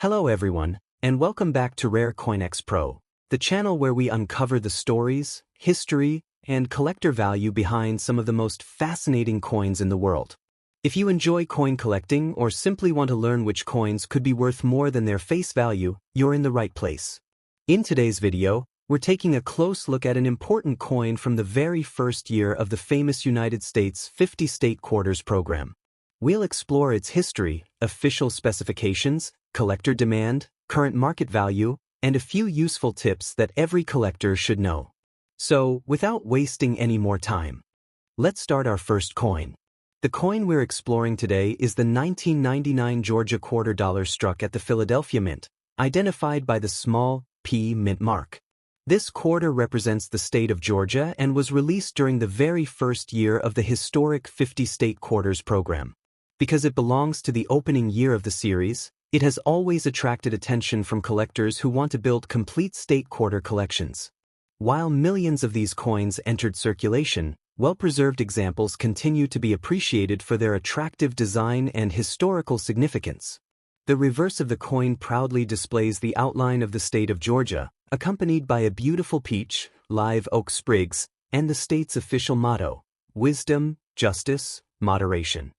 Hello everyone, and welcome back to Rare CoinX PRO, the channel where we uncover the stories, history, and collector value behind some of the most fascinating coins in the world. If you enjoy coin collecting or simply want to learn which coins could be worth more than their face value, you're in the right place. In today's video, we're taking a close look at an important coin from the very first year of the famous United States 50-state quarters program. We'll explore its history, official specifications, collector demand, current market value, and a few useful tips that every collector should know. So, without wasting any more time, let's start our first coin. The coin we're exploring today is the 1999 Georgia quarter dollar struck at the Philadelphia Mint, identified by the small P mint mark. This quarter represents the state of Georgia and was released during the very first year of the historic 50-state quarters program. Because it belongs to the opening year of the series, it has always attracted attention from collectors who want to build complete state quarter collections. While millions of these coins entered circulation, well-preserved examples continue to be appreciated for their attractive design and historical significance. The reverse of the coin proudly displays the outline of the state of Georgia, accompanied by a beautiful peach, live oak sprigs, and the state's official motto, wisdom, justice, moderation.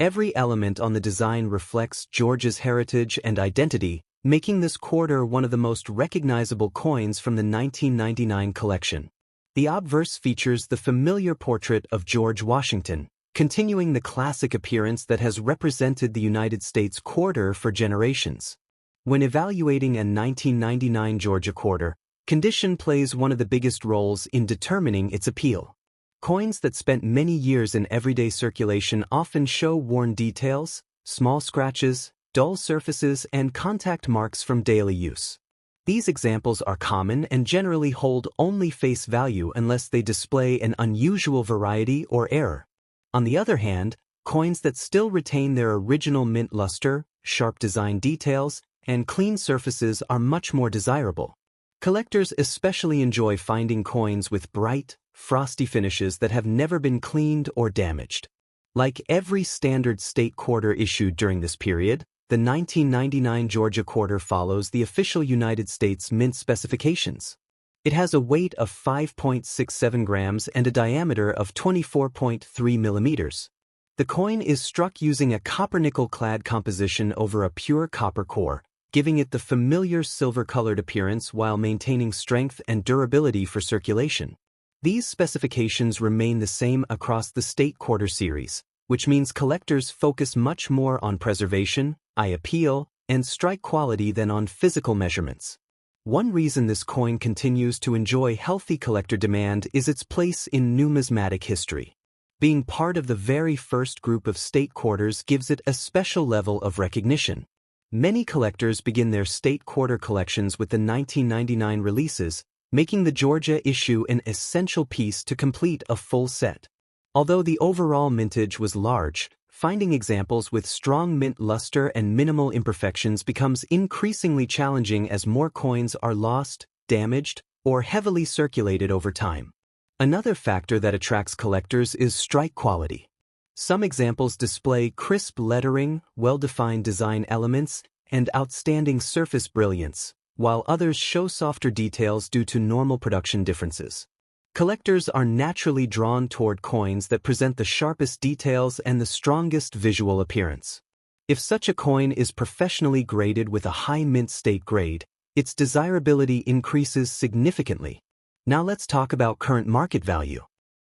Every element on the design reflects Georgia's heritage and identity, making this quarter one of the most recognizable coins from the 1999 collection. The obverse features the familiar portrait of George Washington, continuing the classic appearance that has represented the United States quarter for generations. When evaluating a 1999 Georgia quarter, condition plays one of the biggest roles in determining its appeal. Coins that spent many years in everyday circulation often show worn details, small scratches, dull surfaces, and contact marks from daily use. These examples are common and generally hold only face value unless they display an unusual variety or error. On the other hand, coins that still retain their original mint luster, sharp design details, and clean surfaces are much more desirable. Collectors especially enjoy finding coins with bright, frosty finishes that have never been cleaned or damaged. Like every standard state quarter issued during this period, the 1999 Georgia quarter follows the official United States Mint specifications. It has a weight of 5.67 grams and a diameter of 24.3 millimeters. The coin is struck using a copper-nickel-clad composition over a pure copper core, giving it the familiar silver-colored appearance while maintaining strength and durability for circulation. These specifications remain the same across the state quarter series, which means collectors focus much more on preservation, eye appeal, and strike quality than on physical measurements. One reason this coin continues to enjoy healthy collector demand is its place in numismatic history. Being part of the very first group of state quarters gives it a special level of recognition. Many collectors begin their state quarter collections with the 1999 releases, making the Georgia issue an essential piece to complete a full set. Although the overall mintage was large, finding examples with strong mint luster and minimal imperfections becomes increasingly challenging as more coins are lost, damaged, or heavily circulated over time. Another factor that attracts collectors is strike quality. Some examples display crisp lettering, well-defined design elements, and outstanding surface brilliance, while others show softer details due to normal production differences. Collectors are naturally drawn toward coins that present the sharpest details and the strongest visual appearance. If such a coin is professionally graded with a high mint state grade, its desirability increases significantly. Now let's talk about current market value.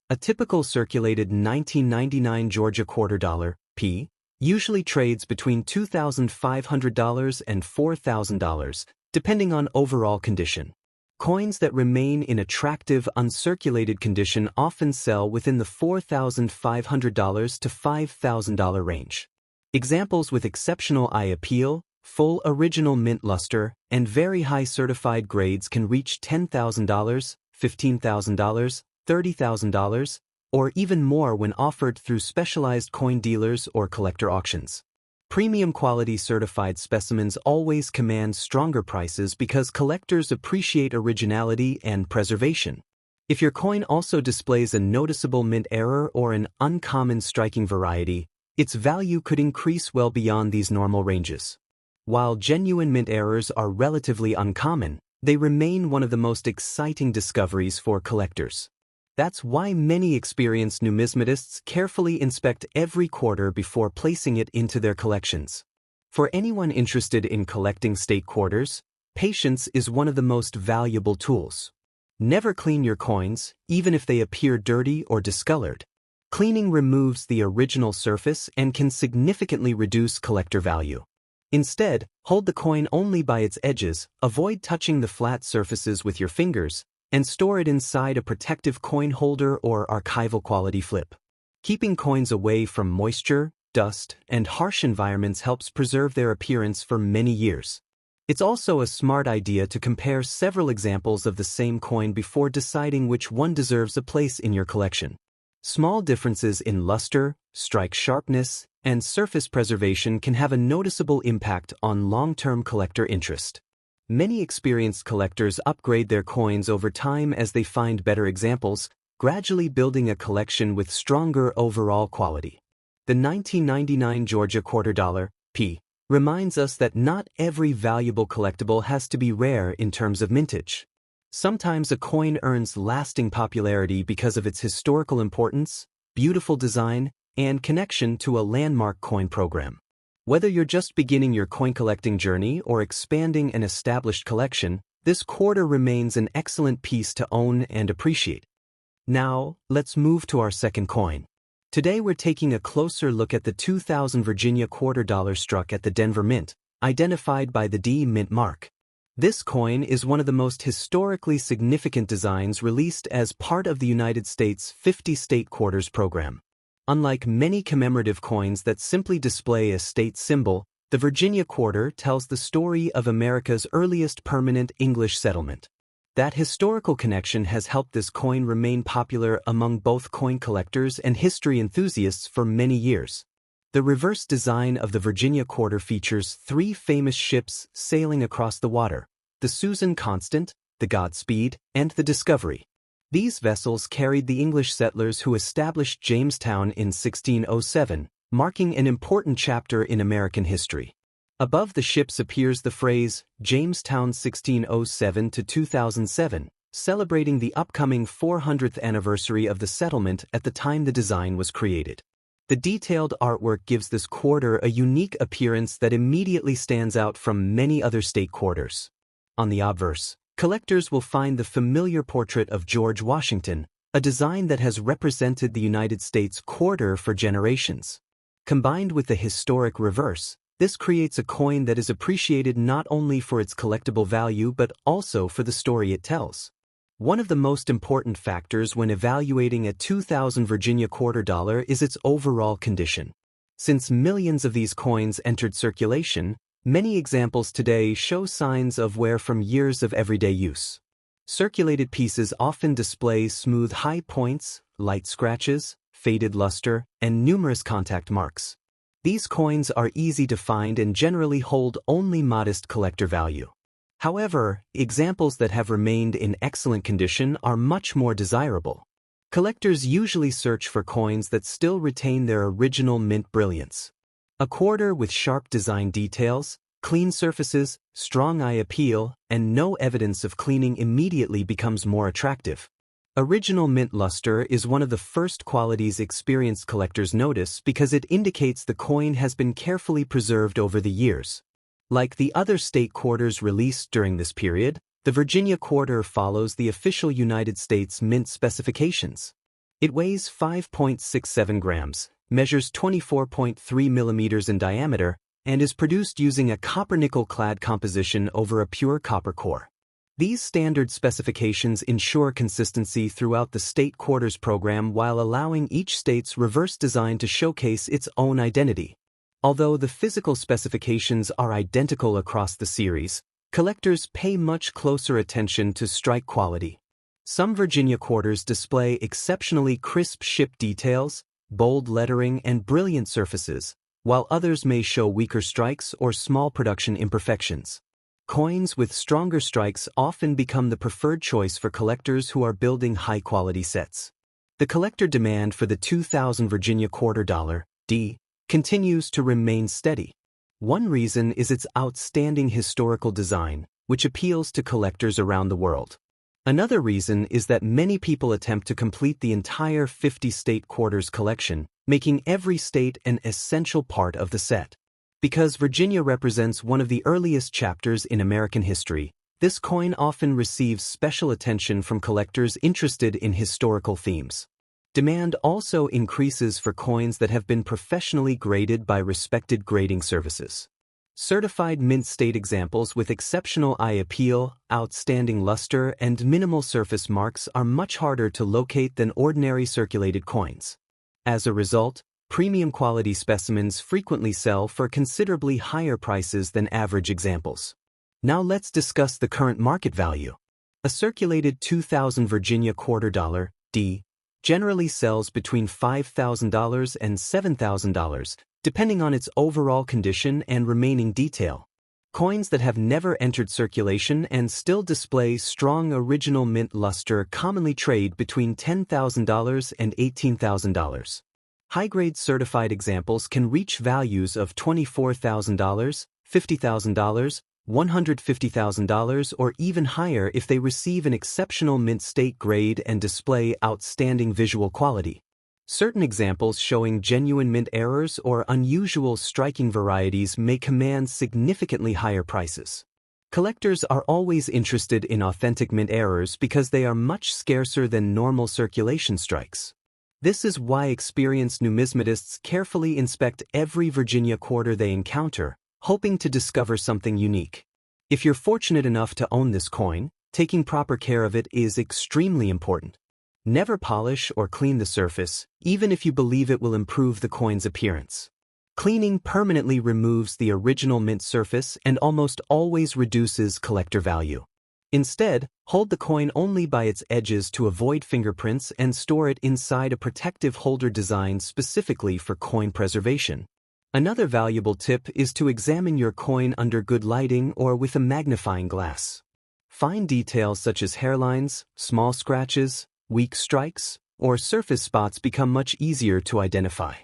A typical circulated 1999 Georgia quarter dollar, P, usually trades between $2,500 and $4,000, depending on overall condition. Coins that remain in attractive, uncirculated condition often sell within the $4,500 to $5,000 range. Examples with exceptional eye appeal, full original mint luster, and very high certified grades can reach $10,000, $15,000, $30,000, or even more when offered through specialized coin dealers or collector auctions. Premium quality certified specimens always command stronger prices because collectors appreciate originality and preservation. If your coin also displays a noticeable mint error or an uncommon striking variety, its value could increase well beyond these normal ranges. While genuine mint errors are relatively uncommon, they remain one of the most exciting discoveries for collectors. That's why many experienced numismatists carefully inspect every quarter before placing it into their collections. For anyone interested in collecting state quarters, patience is one of the most valuable tools. Never clean your coins, even if they appear dirty or discolored. Cleaning removes the original surface and can significantly reduce collector value. Instead, hold the coin only by its edges, avoid touching the flat surfaces with your fingers, and store it inside a protective coin holder or archival quality flip. Keeping coins away from moisture, dust, and harsh environments helps preserve their appearance for many years. It's also a smart idea to compare several examples of the same coin before deciding which one deserves a place in your collection. Small differences in luster, strike sharpness, and surface preservation can have a noticeable impact on long-term collector interest. Many experienced collectors upgrade their coins over time as they find better examples, gradually building a collection with stronger overall quality. The 1999 Georgia quarter dollar, P, reminds us that not every valuable collectible has to be rare in terms of mintage. Sometimes a coin earns lasting popularity because of its historical importance, beautiful design, and connection to a landmark coin program. Whether you're just beginning your coin collecting journey or expanding an established collection, this quarter remains an excellent piece to own and appreciate. Now, let's move to our second coin. Today we're taking a closer look at the 2000 Virginia quarter dollar struck at the Denver Mint, identified by the D Mint mark. This coin is one of the most historically significant designs released as part of the United States 50 state quarters program. Unlike many commemorative coins that simply display a state symbol, the Virginia quarter tells the story of America's earliest permanent English settlement. That historical connection has helped this coin remain popular among both coin collectors and history enthusiasts for many years. The reverse design of the Virginia quarter features three famous ships sailing across the water: the Susan Constant, the Godspeed, and the Discovery. These vessels carried the English settlers who established Jamestown in 1607, marking an important chapter in American history. Above the ships appears the phrase, Jamestown 1607 to 2007, celebrating the upcoming 400th anniversary of the settlement at the time the design was created. The detailed artwork gives this quarter a unique appearance that immediately stands out from many other state quarters. On the obverse, collectors will find the familiar portrait of George Washington, a design that has represented the United States quarter for generations. Combined with the historic reverse, this creates a coin that is appreciated not only for its collectible value but also for the story it tells. One of the most important factors when evaluating a 2000 Virginia quarter dollar is its overall condition. Since millions of these coins entered circulation, many examples today show signs of wear from years of everyday use. Circulated pieces often display smooth high points, light scratches, faded luster, and numerous contact marks. These coins are easy to find and generally hold only modest collector value. However, examples that have remained in excellent condition are much more desirable. Collectors usually search for coins that still retain their original mint brilliance. A quarter with sharp design details, clean surfaces, strong eye appeal, and no evidence of cleaning immediately becomes more attractive. Original mint luster is one of the first qualities experienced collectors notice because it indicates the coin has been carefully preserved over the years. Like the other state quarters released during this period, the Virginia quarter follows the official United States Mint specifications. It weighs 5.67 grams, measures 24.3 millimeters in diameter, and is produced using a copper-nickel clad composition over a pure copper core. These standard specifications ensure consistency throughout the state quarters program while allowing each state's reverse design to showcase its own identity. Although the physical specifications are identical across the series, collectors pay much closer attention to strike quality. Some Virginia quarters display exceptionally crisp ship details, bold lettering, and brilliant surfaces, while others may show weaker strikes or small production imperfections. Coins with stronger strikes often become the preferred choice for collectors who are building high-quality sets. The collector demand for the 2000 Virginia quarter dollar, D, continues to remain steady. One reason is its outstanding historical design, which appeals to collectors around the world. Another reason is that many people attempt to complete the entire 50-state quarters collection, making every state an essential part of the set. Because Virginia represents one of the earliest chapters in American history, this coin often receives special attention from collectors interested in historical themes. Demand also increases for coins that have been professionally graded by respected grading services. Certified mint state examples with exceptional eye appeal, outstanding luster, and minimal surface marks are much harder to locate than ordinary circulated coins. As a result, premium quality specimens frequently sell for considerably higher prices than average examples. Now let's discuss the current market value. A circulated 2000 Virginia quarter dollar, D, generally sells between $5,000 and $7,000, depending on its overall condition and remaining detail. Coins that have never entered circulation and still display strong original mint luster commonly trade between $10,000 and $18,000. High-grade certified examples can reach values of $24,000, $50,000, $150,000 or even higher if they receive an exceptional mint state grade and display outstanding visual quality. Certain examples showing genuine mint errors or unusual striking varieties may command significantly higher prices. Collectors are always interested in authentic mint errors because they are much scarcer than normal circulation strikes. This is why experienced numismatists carefully inspect every Virginia quarter they encounter, hoping to discover something unique. If you're fortunate enough to own this coin, taking proper care of it is extremely important. Never polish or clean the surface, even if you believe it will improve the coin's appearance. Cleaning permanently removes the original mint surface and almost always reduces collector value. Instead, hold the coin only by its edges to avoid fingerprints and store it inside a protective holder designed specifically for coin preservation. Another valuable tip is to examine your coin under good lighting or with a magnifying glass. Fine details such as hairlines, small scratches, weak strikes, or surface spots become much easier to identify.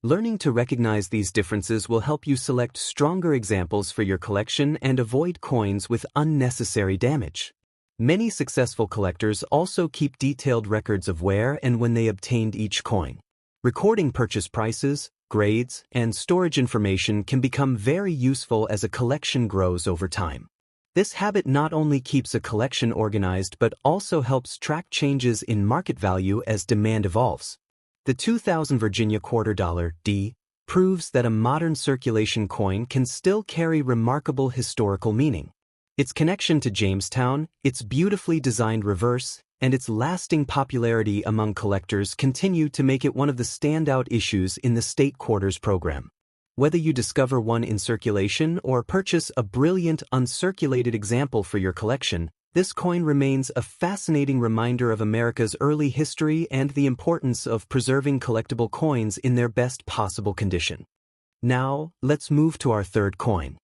Learning to recognize these differences will help you select stronger examples for your collection and avoid coins with unnecessary damage. Many successful collectors also keep detailed records of where and when they obtained each coin. Recording purchase prices, grades, and storage information can become very useful as a collection grows over time. This habit not only keeps a collection organized but also helps track changes in market value as demand evolves. The 2000 Virginia quarter dollar, D, proves that a modern circulation coin can still carry remarkable historical meaning. Its connection to Jamestown, its beautifully designed reverse, and its lasting popularity among collectors continue to make it one of the standout issues in the state quarters program. Whether you discover one in circulation or purchase a brilliant uncirculated example for your collection, this coin remains a fascinating reminder of America's early history and the importance of preserving collectible coins in their best possible condition. Now, let's move to our third coin.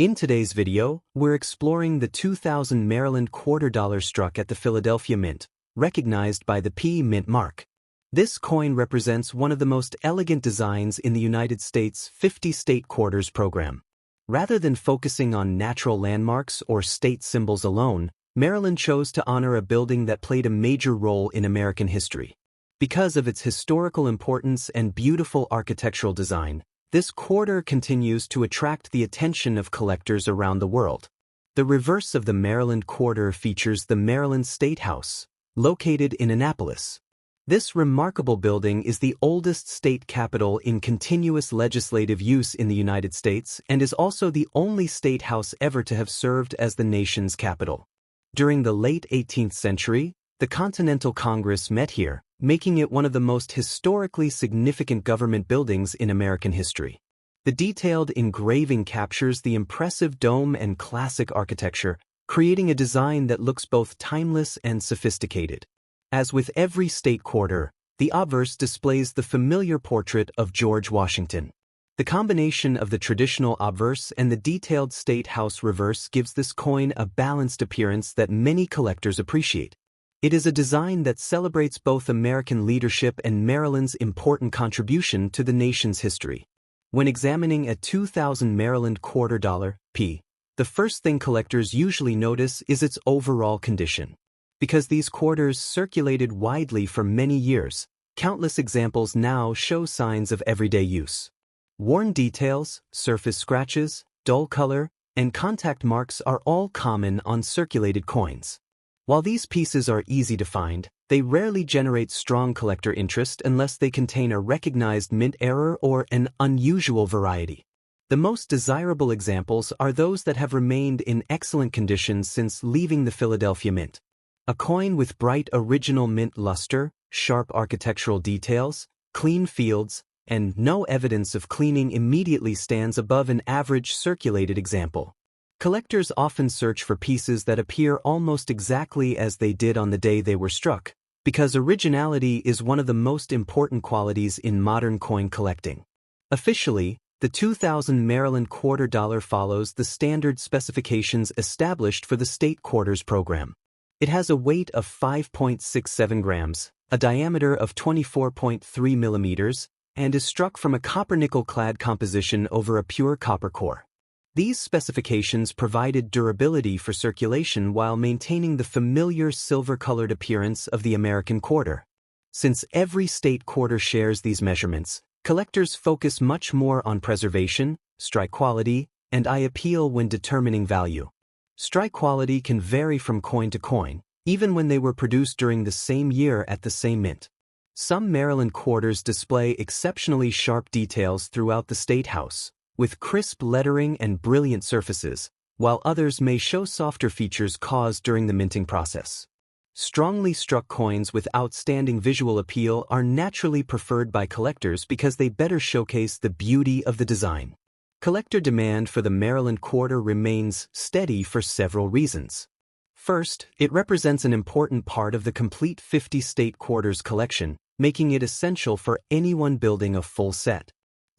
In today's video, we're exploring the 2000 Maryland quarter dollar struck at the Philadelphia Mint, recognized by the P Mint mark. This coin represents one of the most elegant designs in the United States' 50-state quarters program. Rather than focusing on natural landmarks or state symbols alone, Maryland chose to honor a building that played a major role in American history. Because of its historical importance and beautiful architectural design, this quarter continues to attract the attention of collectors around the world. The reverse of the Maryland quarter features the Maryland State House, located in Annapolis. This remarkable building is the oldest state capitol in continuous legislative use in the United States and is also the only state house ever to have served as the nation's capital. During the late 18th century, the Continental Congress met here, making it one of the most historically significant government buildings in American history. The detailed engraving captures the impressive dome and classic architecture, creating a design that looks both timeless and sophisticated. As with every state quarter, the obverse displays the familiar portrait of George Washington. The combination of the traditional obverse and the detailed state house reverse gives this coin a balanced appearance that many collectors appreciate. It is a design that celebrates both American leadership and Maryland's important contribution to the nation's history. When examining a 2000 Maryland quarter dollar P, the first thing collectors usually notice is its overall condition. Because these quarters circulated widely for many years, countless examples now show signs of everyday use. Worn details, surface scratches, dull color, and contact marks are all common on circulated coins. While these pieces are easy to find, they rarely generate strong collector interest unless they contain a recognized mint error or an unusual variety. The most desirable examples are those that have remained in excellent condition since leaving the Philadelphia Mint. A coin with bright original mint luster, sharp architectural details, clean fields, and no evidence of cleaning immediately stands above an average circulated example. Collectors often search for pieces that appear almost exactly as they did on the day they were struck, because originality is one of the most important qualities in modern coin collecting. Officially, the 2000 Maryland quarter dollar follows the standard specifications established for the state quarters program. It has a weight of 5.67 grams, a diameter of 24.3 millimeters, and is struck from a copper-nickel-clad composition over a pure copper core. These specifications provided durability for circulation while maintaining the familiar silver-colored appearance of the American quarter. Since every state quarter shares these measurements, collectors focus much more on preservation, strike quality, and eye appeal when determining value. Strike quality can vary from coin to coin, even when they were produced during the same year at the same mint. Some Maryland quarters display exceptionally sharp details throughout the state house, with crisp lettering and brilliant surfaces, while others may show softer features caused during the minting process. Strongly struck coins with outstanding visual appeal are naturally preferred by collectors because they better showcase the beauty of the design. Collector demand for the Maryland quarter remains steady for several reasons. First, it represents an important part of the complete 50-state quarters collection, making it essential for anyone building a full set.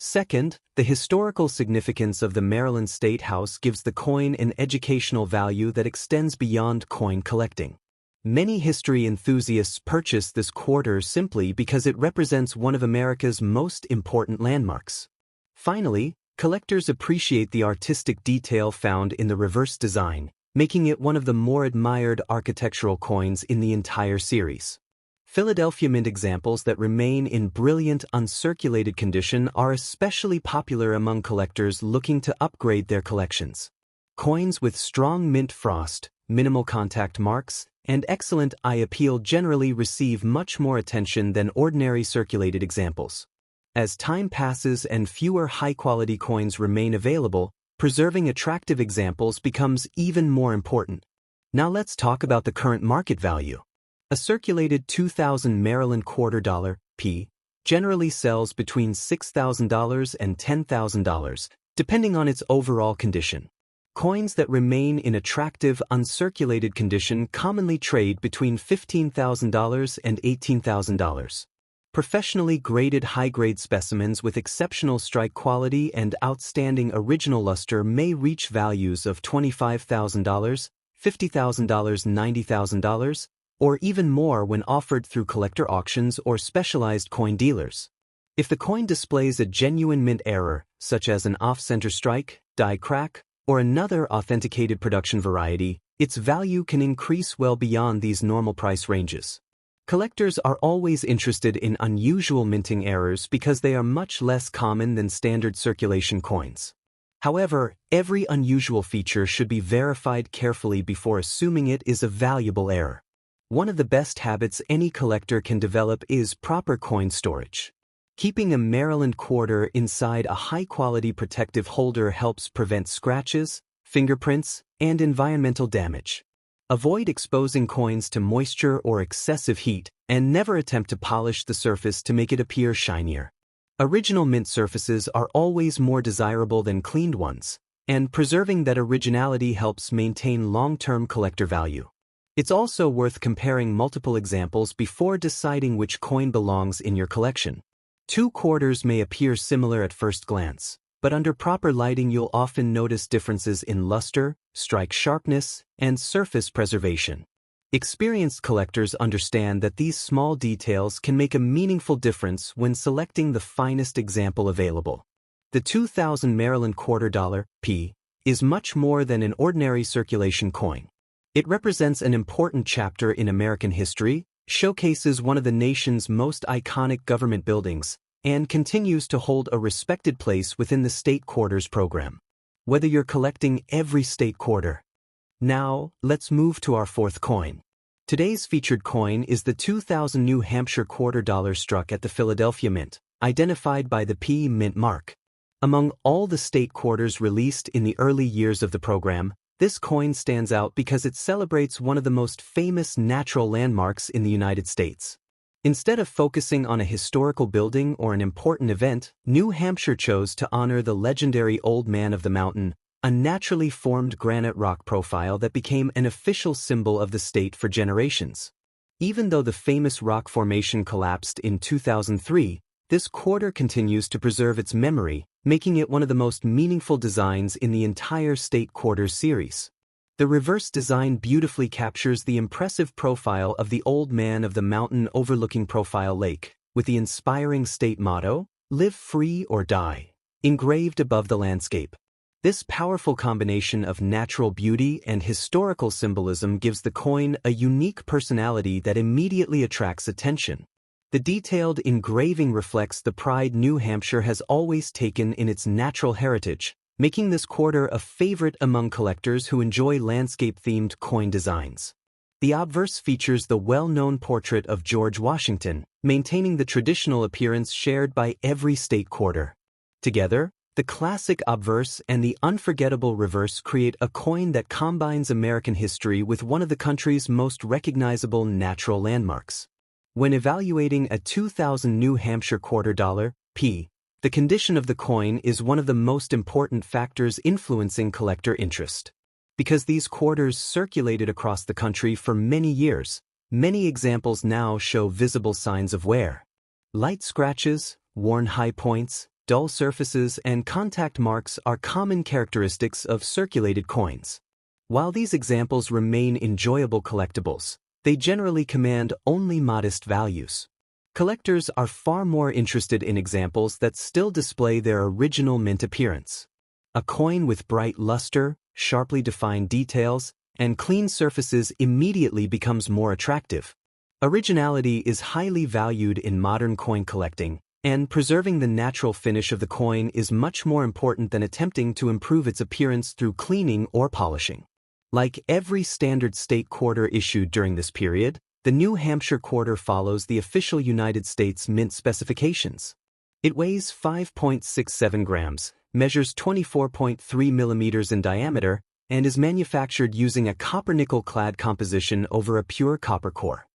Second, the historical significance of the Maryland State House gives the coin an educational value that extends beyond coin collecting. Many history enthusiasts purchase this quarter simply because it represents one of America's most important landmarks. Finally, collectors appreciate the artistic detail found in the reverse design, making it one of the more admired architectural coins in the entire series. Philadelphia Mint examples that remain in brilliant uncirculated condition are especially popular among collectors looking to upgrade their collections. Coins with strong mint frost, minimal contact marks, and excellent eye appeal generally receive much more attention than ordinary circulated examples. As time passes and fewer high-quality coins remain available, preserving attractive examples becomes even more important. Now let's talk about the current market value. A circulated 2000 Maryland quarter dollar P generally sells between $6,000 and $10,000, depending on its overall condition. Coins that remain in attractive, uncirculated condition commonly trade between $15,000 and $18,000. Professionally graded high-grade specimens with exceptional strike quality and outstanding original luster may reach values of $25,000, $50,000, $90,000, or even more when offered through collector auctions or specialized coin dealers. If the coin displays a genuine mint error, such as an off-center strike, die crack, or another authenticated production variety, its value can increase well beyond these normal price ranges. Collectors are always interested in unusual minting errors because they are much less common than standard circulation coins. However, every unusual feature should be verified carefully before assuming it is a valuable error. One of the best habits any collector can develop is proper coin storage. Keeping a Maryland quarter inside a high-quality protective holder helps prevent scratches, fingerprints, and environmental damage. Avoid exposing coins to moisture or excessive heat, and never attempt to polish the surface to make it appear shinier. Original mint surfaces are always more desirable than cleaned ones, and preserving that originality helps maintain long-term collector value. It's also worth comparing multiple examples before deciding which coin belongs in your collection. Two quarters may appear similar at first glance, but under proper lighting you'll often notice differences in luster, strike sharpness, and surface preservation. Experienced collectors understand that these small details can make a meaningful difference when selecting the finest example available. The 2000 Maryland quarter dollar, P, is much more than an ordinary circulation coin. It represents an important chapter in American history, showcases one of the nation's most iconic government buildings, and continues to hold a respected place within the state quarters program. Whether you're collecting every state quarter. Now, let's move to our fourth coin. Today's featured coin is the 2000 New Hampshire quarter dollar struck at the Philadelphia Mint, identified by the P Mint mark. Among all the state quarters released in the early years of the program, this coin stands out because it celebrates one of the most famous natural landmarks in the United States. Instead of focusing on a historical building or an important event, New Hampshire chose to honor the legendary Old Man of the Mountain, a naturally formed granite rock profile that became an official symbol of the state for generations. Even though the famous rock formation collapsed in 2003, this quarter continues to preserve its memory, making it one of the most meaningful designs in the entire state quarters series. The reverse design beautifully captures the impressive profile of the Old Man of the Mountain overlooking Profile Lake, with the inspiring state motto, "Live free or die," engraved above the landscape. This powerful combination of natural beauty and historical symbolism gives the coin a unique personality that immediately attracts attention. The detailed engraving reflects the pride New Hampshire has always taken in its natural heritage, making this quarter a favorite among collectors who enjoy landscape-themed coin designs. The obverse features the well-known portrait of George Washington, maintaining the traditional appearance shared by every state quarter. Together, the classic obverse and the unforgettable reverse create a coin that combines American history with one of the country's most recognizable natural landmarks. When evaluating a 2000 New Hampshire quarter dollar, P, the condition of the coin is one of the most important factors influencing collector interest. Because these quarters circulated across the country for many years, many examples now show visible signs of wear. Light scratches, worn high points, dull surfaces, and contact marks are common characteristics of circulated coins. While these examples remain enjoyable collectibles, they generally command only modest values. Collectors are far more interested in examples that still display their original mint appearance. A coin with bright luster, sharply defined details, and clean surfaces immediately becomes more attractive. Originality is highly valued in modern coin collecting, and preserving the natural finish of the coin is much more important than attempting to improve its appearance through cleaning or polishing. Like every standard state quarter issued during this period, the New Hampshire quarter follows the official United States Mint specifications. It weighs 5.67 grams, measures 24.3 millimeters in diameter, and is manufactured using a copper-nickel-clad composition over a pure copper core.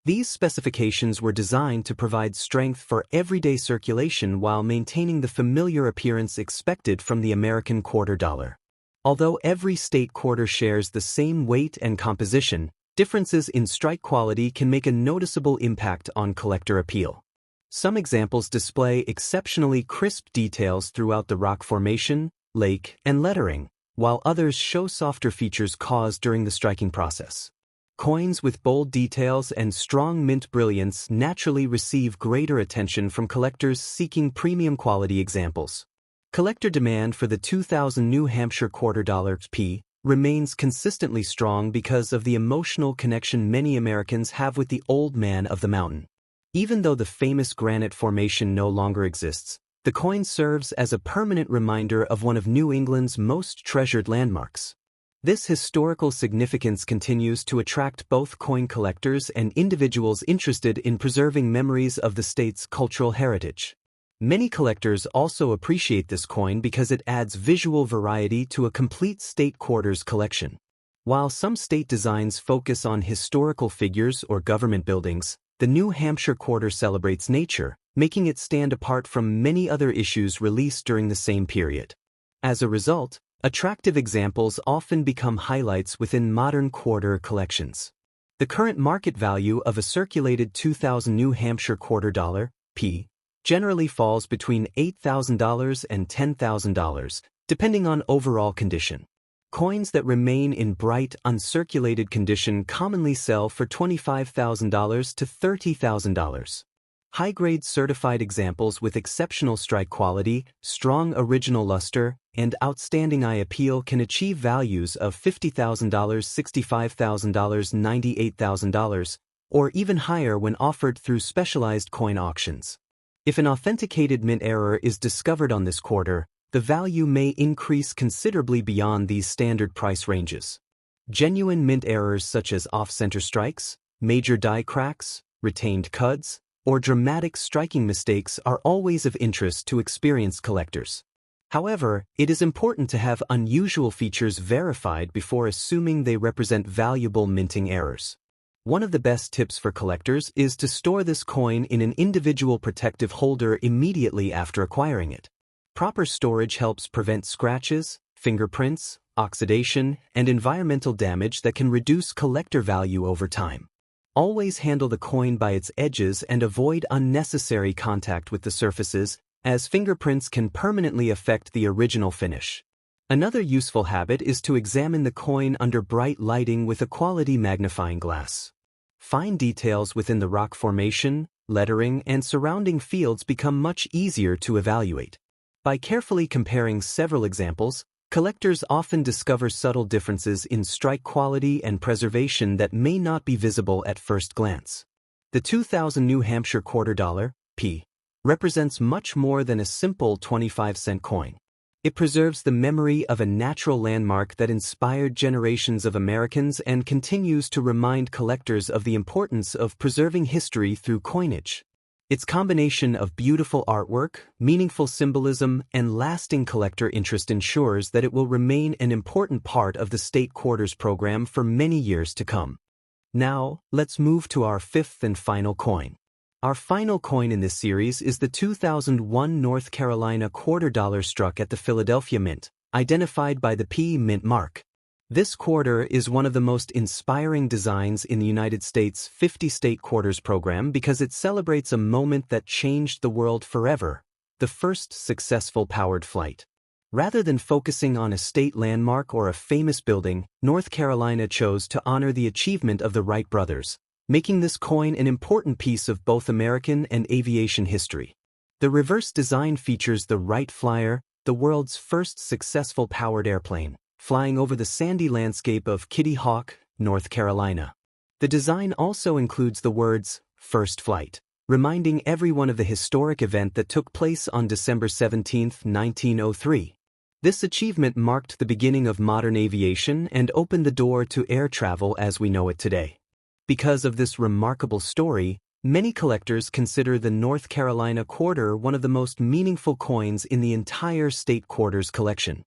These specifications were designed to provide strength for everyday circulation while maintaining the familiar appearance expected from the American quarter dollar. Although every state quarter shares the same weight and composition, differences in strike quality can make a noticeable impact on collector appeal. Some examples display exceptionally crisp details throughout the rock formation, lake, and lettering, while others show softer features caused during the striking process. Coins with bold details and strong mint brilliance naturally receive greater attention from collectors seeking premium quality examples. Collector demand for the 2000 New Hampshire quarter dollar, P, remains consistently strong because of the emotional connection many Americans have with the Old Man of the Mountain. Even though the famous granite formation no longer exists, the coin serves as a permanent reminder of one of New England's most treasured landmarks. This historical significance continues to attract both coin collectors and individuals interested in preserving memories of the state's cultural heritage. Many collectors also appreciate this coin because it adds visual variety to a complete state quarters collection. While some state designs focus on historical figures or government buildings, the New Hampshire quarter celebrates nature, making it stand apart from many other issues released during the same period. As a result, attractive examples often become highlights within modern quarter collections. The current market value of a circulated 2000 New Hampshire quarter dollar, P, generally falls between $8,000 and $10,000, depending on overall condition. Coins that remain in bright, uncirculated condition commonly sell for $25,000 to $30,000. High-grade certified examples with exceptional strike quality, strong original luster, and outstanding eye appeal can achieve values of $50,000, $65,000, $98,000, or even higher when offered through specialized coin auctions. If an authenticated mint error is discovered on this quarter, the value may increase considerably beyond these standard price ranges. Genuine mint errors such as off-center strikes, major die cracks, retained cuds, or dramatic striking mistakes are always of interest to experienced collectors. However, it is important to have unusual features verified before assuming they represent valuable minting errors. One of the best tips for collectors is to store this coin in an individual protective holder immediately after acquiring it. Proper storage helps prevent scratches, fingerprints, oxidation, and environmental damage that can reduce collector value over time. Always handle the coin by its edges and avoid unnecessary contact with the surfaces, as fingerprints can permanently affect the original finish. Another useful habit is to examine the coin under bright lighting with a quality magnifying glass. Fine details within the rock formation, lettering, and surrounding fields become much easier to evaluate. By carefully comparing several examples, collectors often discover subtle differences in strike quality and preservation that may not be visible at first glance. The 2000 New Hampshire $quarter P represents much more than a simple 25-cent coin. It preserves the memory of a natural landmark that inspired generations of Americans and continues to remind collectors of the importance of preserving history through coinage. Its combination of beautiful artwork, meaningful symbolism, and lasting collector interest ensures that it will remain an important part of the state quarters program for many years to come. Now, let's move to our fifth and final coin. Our final coin in this series is the 2001 North Carolina $quarter struck at the Philadelphia Mint, identified by the P Mint mark. This quarter is one of the most inspiring designs in the United States' 50-state quarters program because it celebrates a moment that changed the world forever, the first successful powered flight. Rather than focusing on a state landmark or a famous building, North Carolina chose to honor the achievement of the Wright brothers, making this coin an important piece of both American and aviation history. The reverse design features the Wright Flyer, the world's first successful powered airplane, flying over the sandy landscape of Kitty Hawk, North Carolina. The design also includes the words, "First Flight," reminding everyone of the historic event that took place on December 17, 1903. This achievement marked the beginning of modern aviation and opened the door to air travel as we know it today. Because of this remarkable story, many collectors consider the North Carolina quarter one of the most meaningful coins in the entire state quarters collection.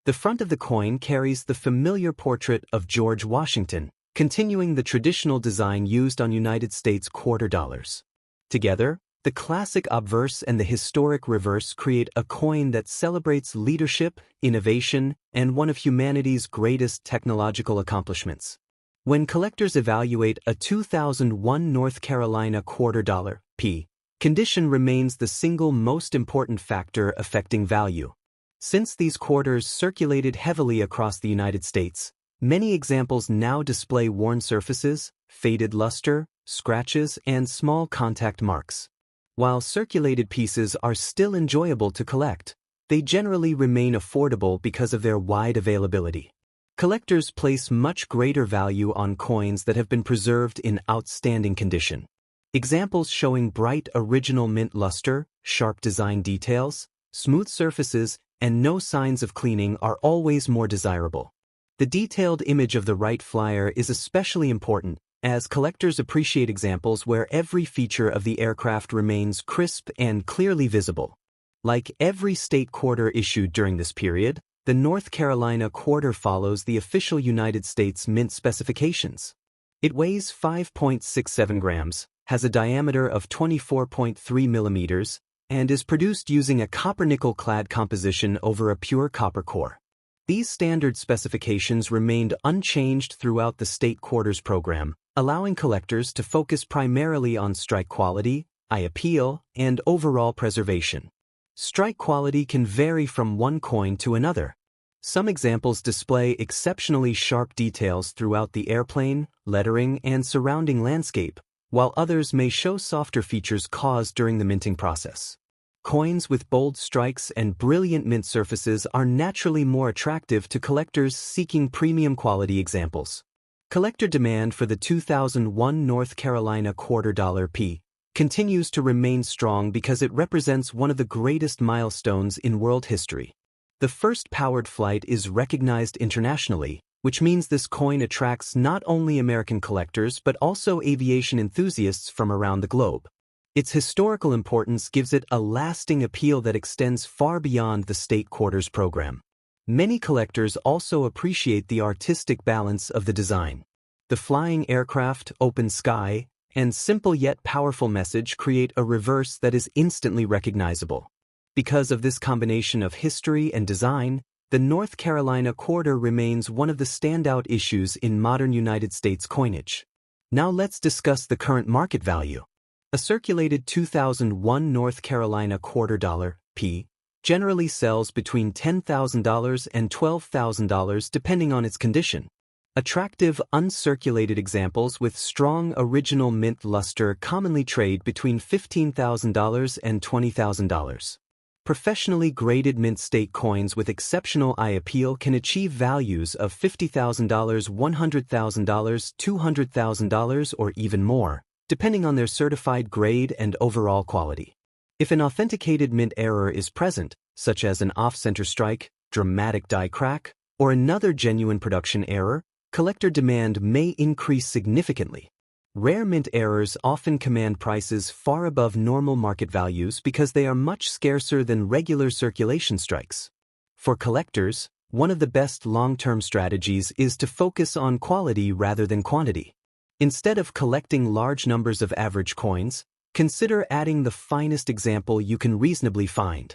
The front of the coin carries the familiar portrait of George Washington, continuing the traditional design used on United States quarter dollars. Together, the classic obverse and the historic reverse create a coin that celebrates leadership, innovation, and one of humanity's greatest technological accomplishments. When collectors evaluate a 2001 North Carolina $quarter P, condition remains the single most important factor affecting value. Since these quarters circulated heavily across the United States, many examples now display worn surfaces, faded luster, scratches, and small contact marks. While circulated pieces are still enjoyable to collect, they generally remain affordable because of their wide availability. Collectors place much greater value on coins that have been preserved in outstanding condition. Examples showing bright original mint luster, sharp design details, smooth surfaces, and no signs of cleaning are always more desirable. The detailed image of the Wright Flyer is especially important, as collectors appreciate examples where every feature of the aircraft remains crisp and clearly visible. Like every state quarter issued during this period, the North Carolina quarter follows the official United States Mint specifications. It weighs 5.67 grams, has a diameter of 24.3 millimeters, and is produced using a copper-nickel-clad composition over a pure copper core. These standard specifications remained unchanged throughout the state quarters program, allowing collectors to focus primarily on strike quality, eye appeal, and overall preservation. Strike quality can vary from one coin to another. Some examples display exceptionally sharp details throughout the airplane, lettering, and surrounding landscape, while others may show softer features caused during the minting process. Coins with bold strikes and brilliant mint surfaces are naturally more attractive to collectors seeking premium quality examples. Collector demand for the 2001 North Carolina $quarter P continues to remain strong because it represents one of the greatest milestones in world history. The first powered flight is recognized internationally, which means this coin attracts not only American collectors but also aviation enthusiasts from around the globe. Its historical importance gives it a lasting appeal that extends far beyond the state quarters program. Many collectors also appreciate the artistic balance of the design. The flying aircraft, open sky, and simple yet powerful message create a reverse that is instantly recognizable. Because of this combination of history and design, the North Carolina quarter remains one of the standout issues in modern United States coinage. Now let's discuss the current market value. A circulated 2001 North Carolina $quarter P generally sells between $10,000 and $12,000 depending on its condition. Attractive, uncirculated examples with strong original mint luster commonly trade between $15,000 and $20,000. Professionally graded mint state coins with exceptional eye appeal can achieve values of $50,000, $100,000, $200,000, or even more, depending on their certified grade and overall quality. If an authenticated mint error is present, such as an off-center strike, dramatic die crack, or another genuine production error, collector demand may increase significantly. Rare mint errors often command prices far above normal market values because they are much scarcer than regular circulation strikes. For collectors, one of the best long-term strategies is to focus on quality rather than quantity. Instead of collecting large numbers of average coins, consider adding the finest example you can reasonably find.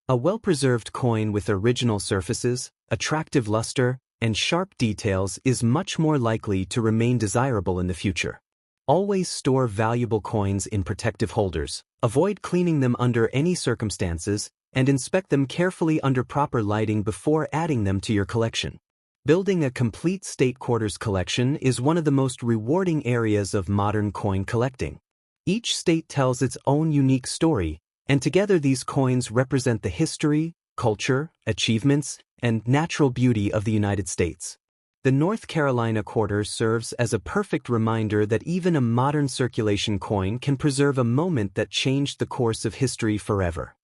A well-preserved coin with original surfaces, attractive luster, and sharp details is much more likely to remain desirable in the future. Always store valuable coins in protective holders, avoid cleaning them under any circumstances, and inspect them carefully under proper lighting before adding them to your collection. Building a complete state quarters collection is one of the most rewarding areas of modern coin collecting. Each state tells its own unique story, and together these coins represent the history, culture, achievements, and natural beauty of the United States. The North Carolina quarter serves as a perfect reminder that even a modern circulation coin can preserve a moment that changed the course of history forever.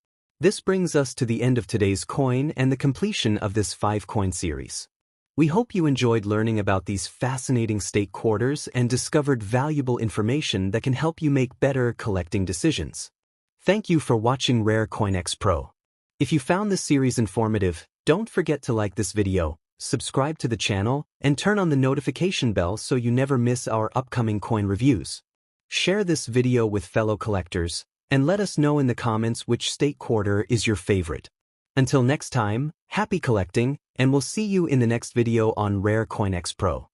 This brings us to the end of today's coin and the completion of this 5-coin series. We hope you enjoyed learning about these fascinating state quarters and discovered valuable information that can help you make better collecting decisions. Thank you for watching Rare CoinX Pro. If you found this series informative, don't forget to like this video, subscribe to the channel, and turn on the notification bell so you never miss our upcoming coin reviews. Share this video with fellow collectors, and let us know in the comments which state quarter is your favorite. Until next time, happy collecting, and we'll see you in the next video on Rare CoinX Pro.